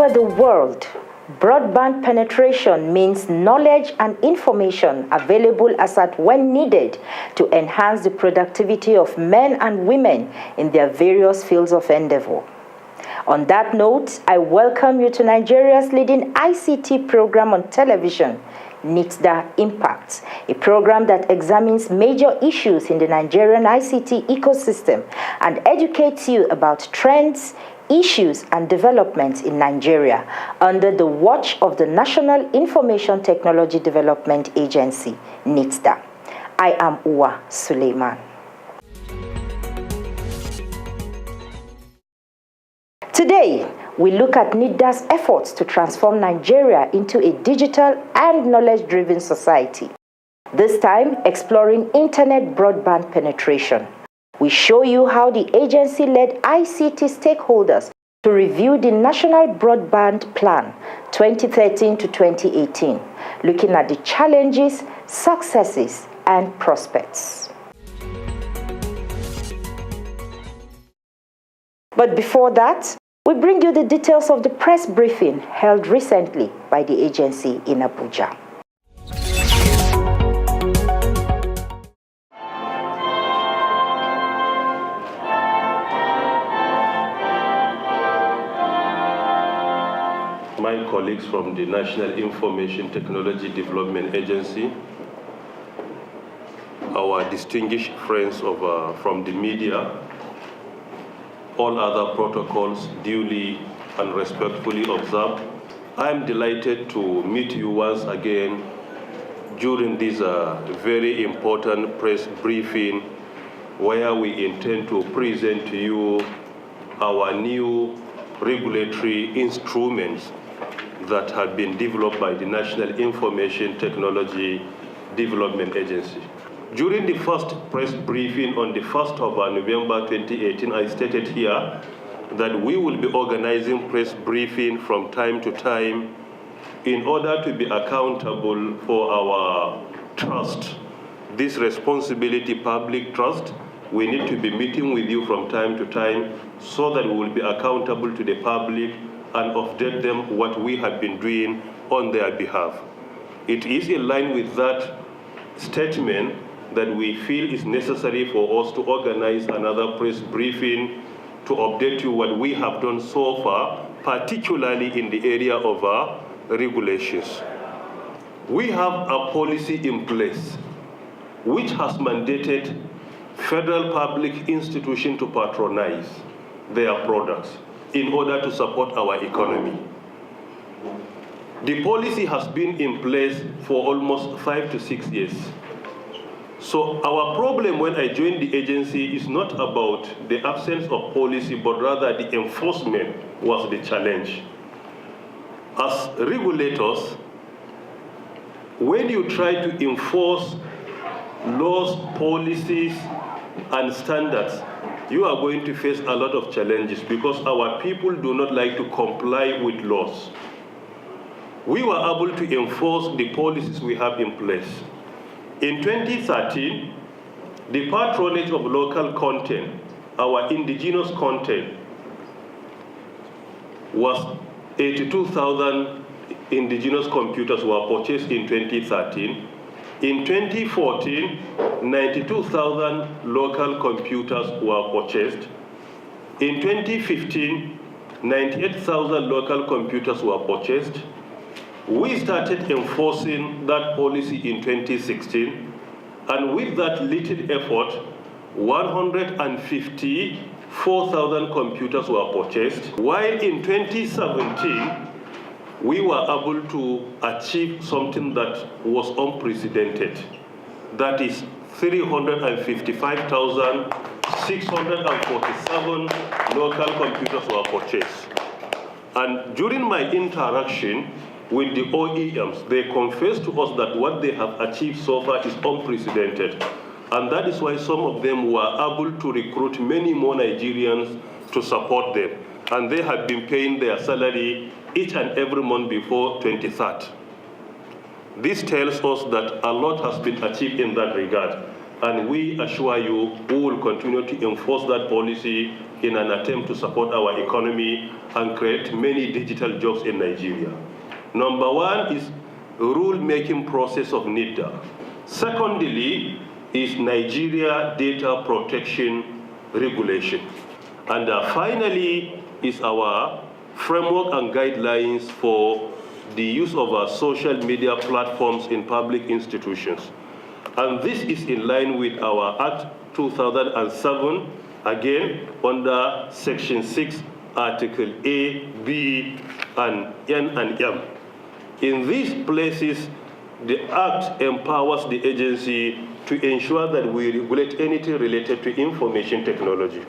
over the world, broadband penetration means knowledge and information available as at when needed to enhance the productivity of men and women in their various fields of endeavor. On that note, I welcome you to Nigeria's leading ICT program on television, Nitda Impact, a program that examines major issues in the Nigerian ICT ecosystem and educates you about trends, issues and developments in Nigeria under the watch of the National Information Technology Development Agency, Nitda. I am Uwa Suleiman. Today, we look at Nitda's efforts to transform Nigeria into a digital and knowledge-driven society. This time, exploring internet broadband penetration. We show you how the agency led ICT stakeholders to review the National Broadband Plan 2013 to 2018, looking at the challenges, successes, and prospects. But before that, we bring you the details of the press briefing held recently by the agency in Abuja. My colleagues from the National Information Technology Development Agency, our distinguished friends from the media, all other protocols duly and respectfully observed. I am delighted to meet you once again during this very important press briefing where we intend to present to you our new regulatory instruments that have been developed by the National Information Technology Development Agency. During the first press briefing on the 1st of November 2018, I stated here that we will be organizing press briefing from time to time in order to be accountable for our trust. This responsibility, public trust, we need to be meeting with you from time to time so that we will be accountable to the public and update them what we have been doing on their behalf. It is in line with that statement that we feel is necessary for us to organize another press briefing to update you what we have done so far, particularly in the area of our regulations. We have a policy in place which has mandated federal public institutions to patronize their products in order to support our economy. The policy has been in place for almost 5 to 6 years. So our problem when I joined the agency is not about the absence of policy, but rather the enforcement was the challenge. As regulators, when you try to enforce laws, policies, and standards, you are going to face a lot of challenges because our people do not like to comply with laws. We were able to enforce the policies we have in place. In 2013, the patronage of local content, our indigenous content, was 82,000 indigenous computers were purchased in 2013. In 2014, 92,000 local computers were purchased. In 2015, 98,000 local computers were purchased. We started enforcing that policy in 2016, and with that little effort, 154,000 computers were purchased, while in 2017, we were able to achieve something that was unprecedented. That is 355,647 local computers were purchased. And during my interaction with the OEMs, they confessed to us that what they have achieved so far is unprecedented. And that is why some of them were able to recruit many more Nigerians to support them. And they have been paying their salary each and every month before 23rd. This tells us that a lot has been achieved in that regard. And we assure you we will continue to enforce that policy in an attempt to support our economy and create many digital jobs in Nigeria. Number one is rule-making process of Nitda. Secondly is Nigeria data protection regulation. And finally is our framework and guidelines for the use of our social media platforms in public institutions. And this is in line with our Act 2007, again under Section 6, Article A, B, and N and M. In these places, the Act empowers the agency to ensure that we regulate anything related to information technology.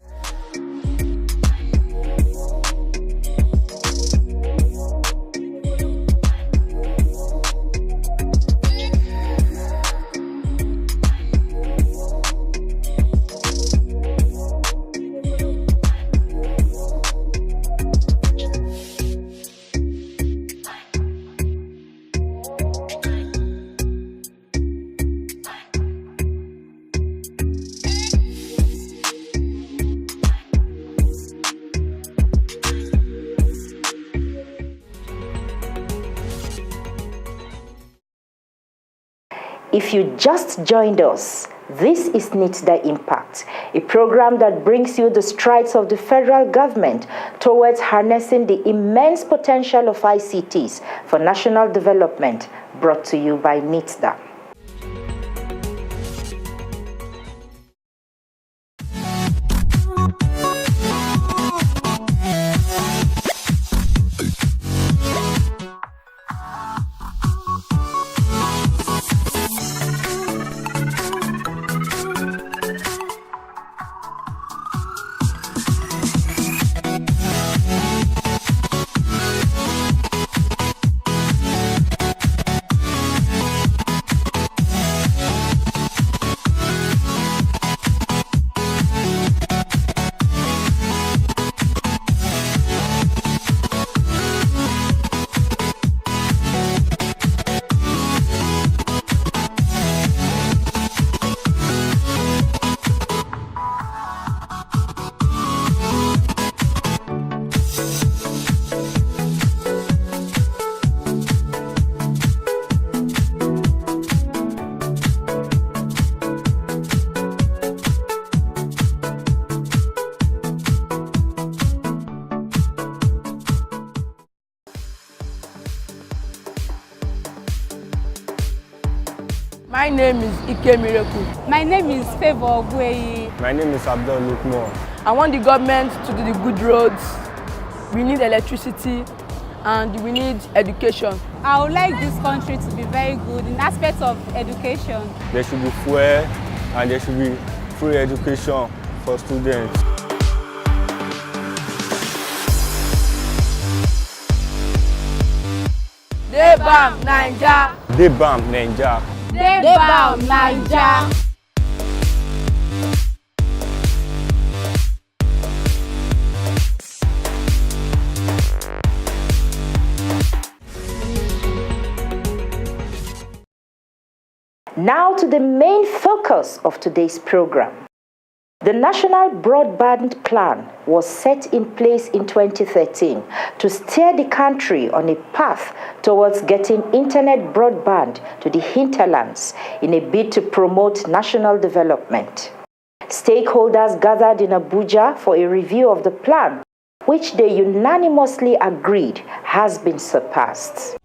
If you just joined us, this is Nitda Impact, a program that brings you the strides of the federal government towards harnessing the immense potential of ICTs for national development, brought to you by Nitda. My name is Ike Miracle. My name is Favor Ogweyi. My name is Abdul Lukmo. I want the government to do the good roads. We need electricity and we need education. I would like this country to be very good in aspects of education. There should be fuel and there should be free education for students. Debam Naija. Debam Naija. Debam Naija. Now to the main focus of today's program. The National Broadband Plan was set in place in 2013 to steer the country on a path towards getting internet broadband to the hinterlands in a bid to promote national development. Stakeholders gathered in Abuja for a review of the plan, which they unanimously agreed has been surpassed.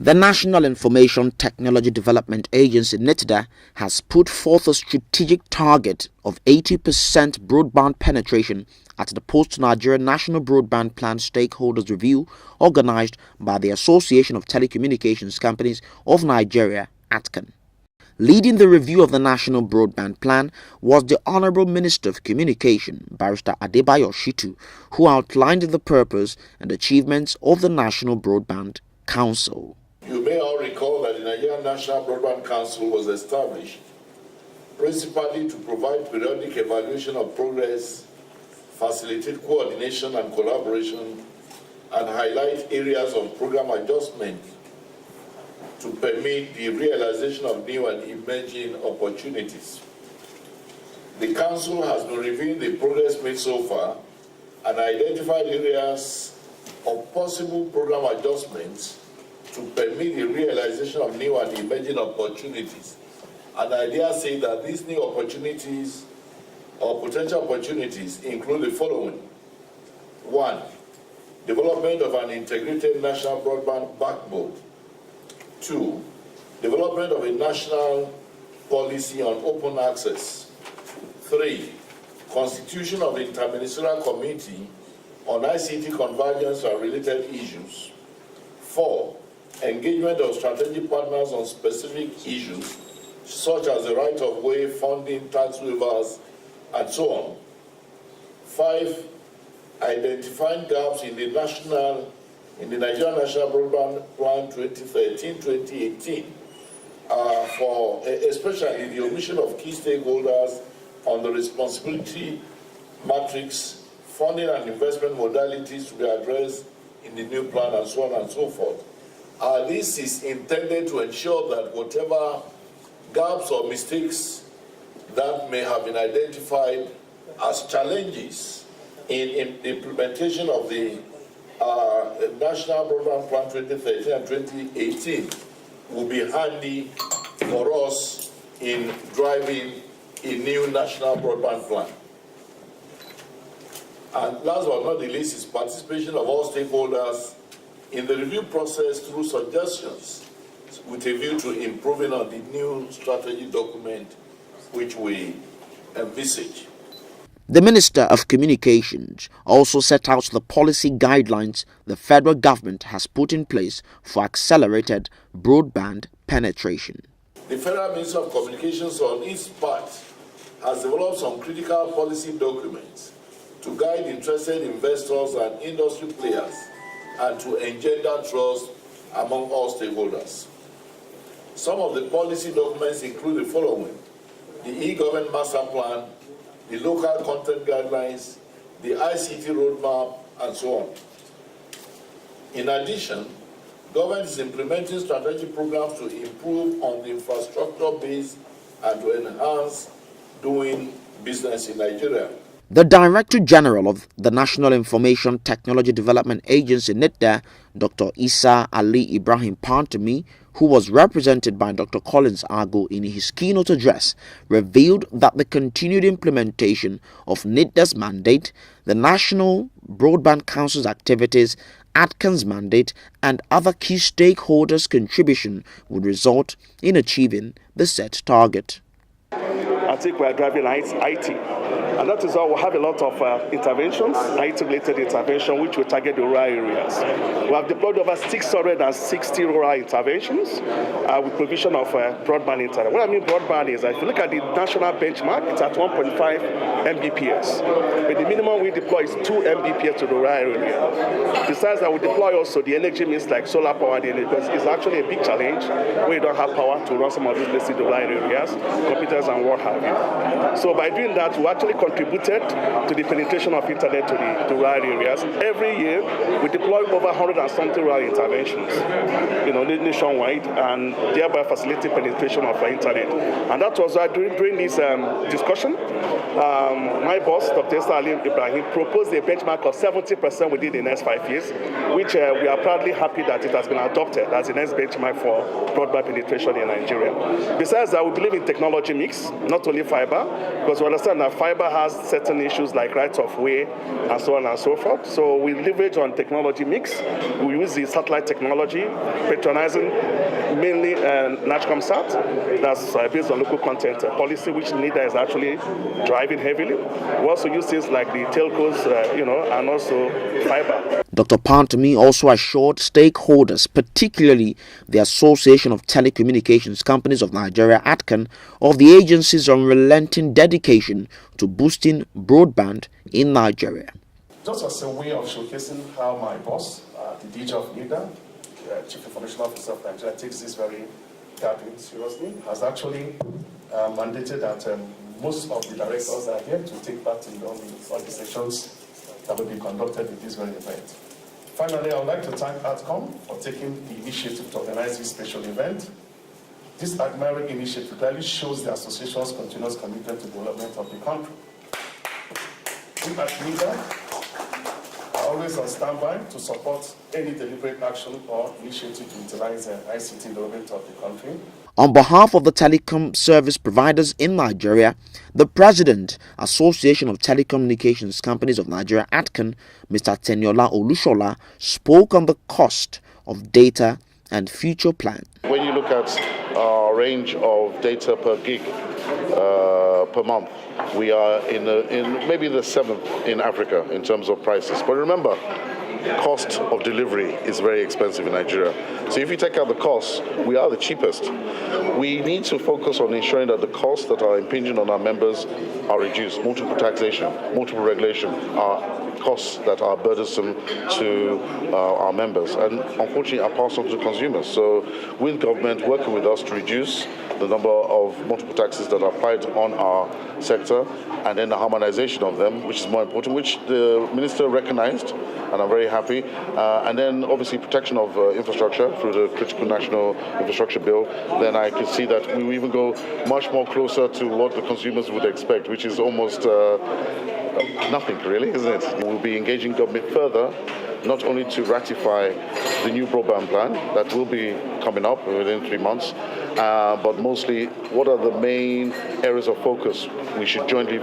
The National Information Technology Development Agency, Nitda, has put forth a strategic target of 80% broadband penetration at the post-Nigeria National Broadband Plan Stakeholders Review organized by the Association of Telecommunications Companies of Nigeria, ATCON. Leading the review of the National Broadband Plan was the Honorable Minister of Communication, Barrister Adebayo Shitu, who outlined the purpose and achievements of the National Broadband Council. You may all recall that the Nigerian National Broadband Council was established principally to provide periodic evaluation of progress, facilitate coordination and collaboration, and highlight areas of program adjustment to permit the realization of new and emerging opportunities. The Council has been reviewing the progress made so far and identified areas of possible program adjustments to permit the realization of new and emerging opportunities. And I dare say that these new opportunities or potential opportunities include the following. 1, development of an integrated national broadband backbone. 2, development of a national policy on open access. 3, constitution of interministerial committee on ICT convergence and related issues. 4, engagement of strategic partners on specific issues such as the right of way, funding, tax waivers, and so on. 5, identifying gaps in the Nigerian National Broadband Plan 2013-2018 for especially the omission of key stakeholders on the responsibility matrix, funding and investment modalities to be addressed in the new plan, and so on and so forth. This is intended to ensure that whatever gaps or mistakes that may have been identified as challenges in implementation of the National Broadband Plan 2013 and 2018 will be handy for us in driving a new national broadband plan. And last but not the least is participation of all stakeholders in the review process through suggestions with a view to improving on the new strategy document which we envisage. The Minister of Communications also set out the policy guidelines the federal government has put in place for accelerated broadband penetration. The Federal Ministry of Communications on its part has developed some critical policy documents to guide interested investors and industry players and to engender trust among all stakeholders. Some of the policy documents include the following: the e-government master plan, the local content guidelines, the ICT roadmap, and so on. In addition, government is implementing strategic programs to improve on the infrastructure base and to enhance doing business in Nigeria. The Director General of the National Information Technology Development Agency, Nitda, Dr. Isa Ali Ibrahim Pantami, who was represented by Dr. Collins Ago in his keynote address, revealed that the continued implementation of Nitda's mandate, the National Broadband Council's activities, ATCAN's mandate, and other key stakeholders' contribution would result in achieving the set target. I think we are driving IT. And that is why we have a lot of interventions, IT-related intervention, which will target the rural areas. We have deployed over 660 rural interventions with provision of broadband internet. What I mean broadband is, if you look at the national benchmark, it's at 1.5 Mbps. But the minimum we deploy is 2 Mbps to the rural area. Besides that, we deploy also the energy means like solar power, because it's actually a big challenge where you don't have power to run some of these places in the rural areas, computers and what have you. So by doing that, we actually contributed to the penetration of internet to rural areas. Every year, we deploy over 100 and something rural interventions, nationwide, and thereby facilitating penetration of internet. And that was why during this discussion, my boss, Dr. Isa Ali Ibrahim, proposed a benchmark of 70% within the next 5 years, which we are proudly happy that it has been adopted as the next benchmark for broadband penetration in Nigeria. Besides that, we believe in technology mix, not only fiber, because we understand that fiber has certain issues like rights of way and so on and so forth. So we leverage on technology mix. We use the satellite technology, patronizing mainly NATCOMSAT, that's based on local content policy, which Nitda is actually driving heavily. We also use things like the telcos, and also fiber. Dr. Pantami also assured stakeholders, particularly the Association of Telecommunications Companies of Nigeria, ATCAN, of the agency's unrelenting dedication to boosting broadband in Nigeria. Just as a way of showcasing how my boss, the DG of Nitda, Chief Information Officer of Nigeria, takes this very gathering seriously, has actually mandated that most of the directors are here to take part in all the sessions that will be conducted in this very event. Finally, I would like to thank ARTCOM for taking the initiative to organize this special event. This admirable initiative clearly shows the association's continuous commitment to the development of the country. We at Nitda are always on standby to support any deliberate action or initiative to utilize ICT development of the country. On behalf of the telecom service providers in Nigeria, the President, Association of Telecommunications Companies of Nigeria, ATCON, Mr. Teniola Olushola, spoke on the cost of data and future plans. When you look at our range of data per gig per month, we are in maybe the 7th in Africa in terms of prices. But remember, cost of delivery is very expensive in Nigeria. So if you take out the costs, we are the cheapest. We need to focus on ensuring that the costs that are impinging on our members are reduced. Multiple taxation, multiple regulation are costs that are burdensome to our members and unfortunately are passed on to consumers. So with government working with us to reduce the number of multiple taxes that are applied on our sector and then the harmonization of them, which is more important, which the minister recognized, and I'm very happy. And then obviously protection of infrastructure through the Critical National Infrastructure Bill, then I can see that we will even go much more closer to what the consumers would expect, which is almost nothing really, isn't it? We'll be engaging government further, not only to ratify the new broadband plan that will be coming up within 3 months, but mostly what are the main areas of focus we should jointly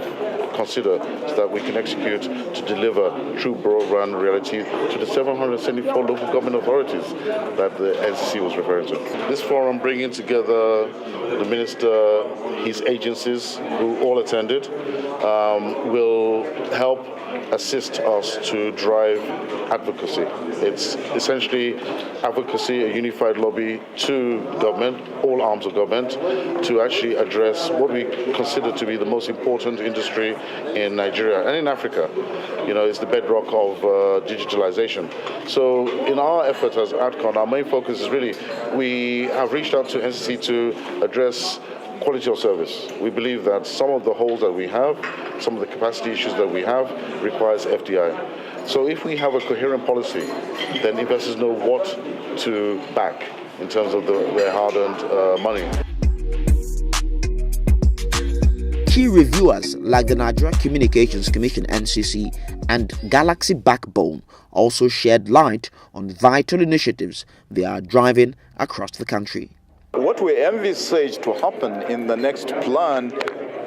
consider so that we can execute to deliver true broadband reality to the 774 local government authorities that the NCC was referring to. This forum bringing together the minister, his agencies who all attended, will help assist us to drive advocacy. It's essentially advocacy, a unified lobby to government, all arms of government, to actually address what we consider to be the most important industry in Nigeria and in Africa. You know, it's the bedrock of digitalization. So in our efforts as ATCON, our main focus is really, we have reached out to NCC to address quality of service. We believe that some of the holes that we have, some of the capacity issues that we have requires FDI. So if we have a coherent policy, then investors know what to back in terms of their hard-earned money. Key reviewers like the Nigeria Communications Commission (NCC) and Galaxy Backbone also shed light on vital initiatives they are driving across the country. What we envisage to happen in the next plan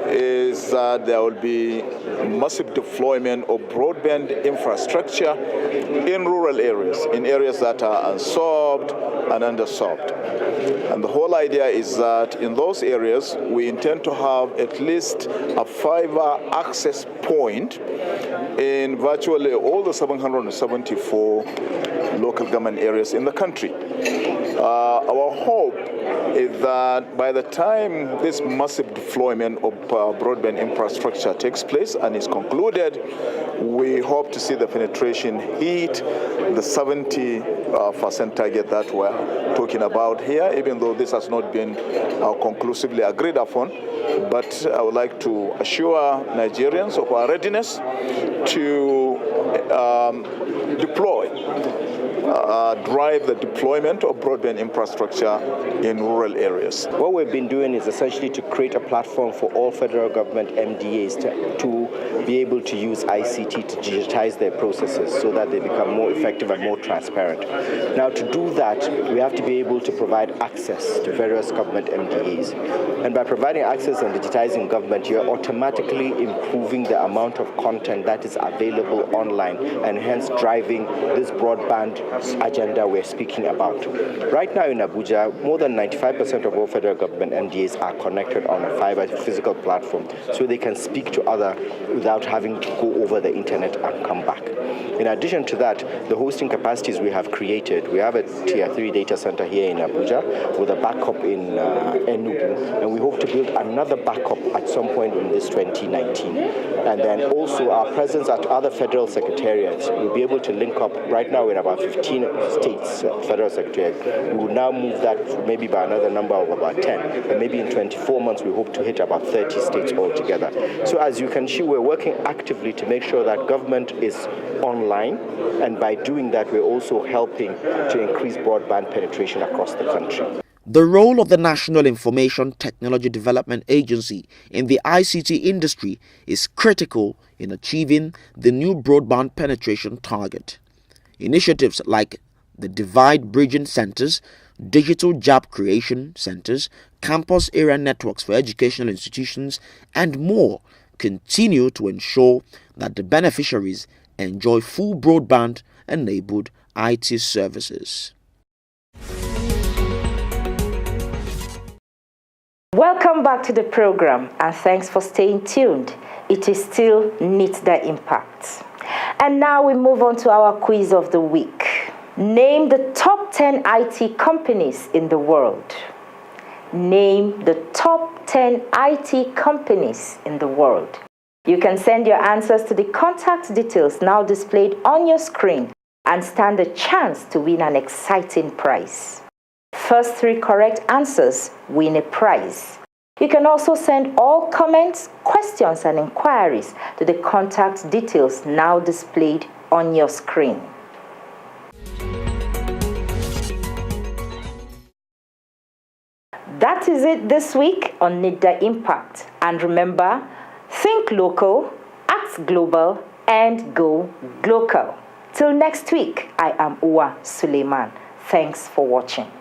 is that there will be massive deployment of broadband infrastructure in rural areas, in areas that are unserved and underserved. And the whole idea is that in those areas, we intend to have at least a fiber access point in virtually all the 774 local government areas in the country. Our hope is that by the time this massive deployment of broadband infrastructure takes place and is concluded, we hope to see the penetration hit the 70% target that we're talking about here, even though this has not been conclusively agreed upon. But I would like to assure Nigerians of our readiness to drive the deployment of broadband infrastructure in rural areas. What we've been doing is essentially to create a platform for all federal government MDAs to be able to use ICT to digitize their processes so that they become more effective and more transparent. Now, to do that, we have to be able to provide access to various government MDAs. And by providing access and digitizing government, you're automatically improving the amount of content that is available online and hence driving this broadband agenda we're speaking about. Right now in Abuja, more than 95% of all federal government MDAs are connected on a fiber physical platform, so they can speak to others without having to go over the internet and come back. In addition to that, the hosting capacities we have created, we have a Tier 3 data center here in Abuja with a backup in Enugu, and we hope to build another backup at some point in this 2019. And then also our presence at other federal sectors secretariats. We'll be able to link up. Right now, in about 15 states, federal secretariats. We will now move that maybe by another number of about 10. And maybe in 24 months, we hope to hit about 30 states altogether. So as you can see, we're working actively to make sure that government is online. And by doing that, we're also helping to increase broadband penetration across the country. The role of the National Information Technology Development Agency in the ICT industry is critical in achieving the new broadband penetration target. Initiatives like the Divide Bridging Centers, Digital Job Creation Centers, campus area networks for educational institutions, and more continue to ensure that the beneficiaries enjoy full broadband-enabled IT services. Welcome back to the program, and thanks for staying tuned. It is still Nitda Impact. And now we move on to our quiz of the week. Name the top 10 IT companies in the world. Name the top 10 IT companies in the world. You can send your answers to the contact details now displayed on your screen and stand a chance to win an exciting prize. First 3 correct answers win a prize. You can also send all comments, questions, and inquiries to the contact details now displayed on your screen. That is it this week on Nitda Impact. And remember, think local, act global, and go glocal. Till next week, I am Uwa Suleiman. Thanks for watching.